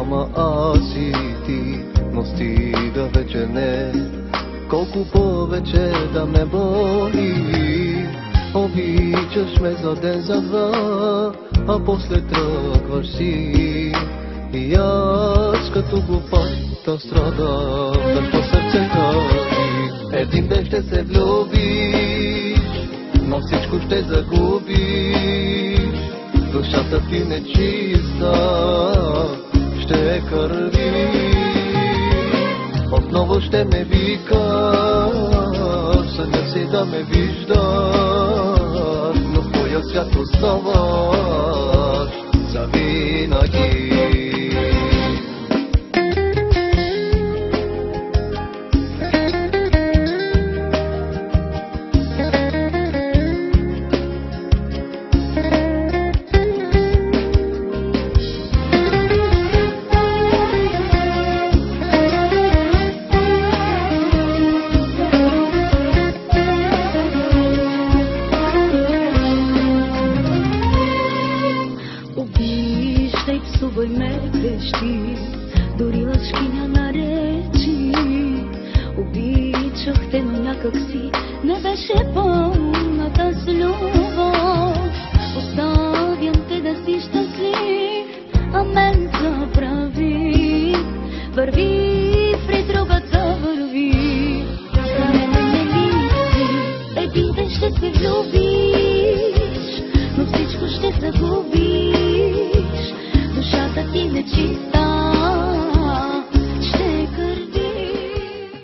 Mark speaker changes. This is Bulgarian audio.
Speaker 1: ама аз и ти, но стига вече не. Колко повече да ме боли, обичаш ме за ден, за два, а после тръгваш си. И аз като глупата страдам, защо сърце кажи. Един ден ще се влюбиш, но всичко ще загубиш. Душата ти нечиста ще е кърви. Отново ще ме викаш, съня си да ме виждаш, но в твоя свят оставаш завинаги.
Speaker 2: Псувай ме, грешки, дори лъжки ня наречи. Обичах те, но някак си не беше по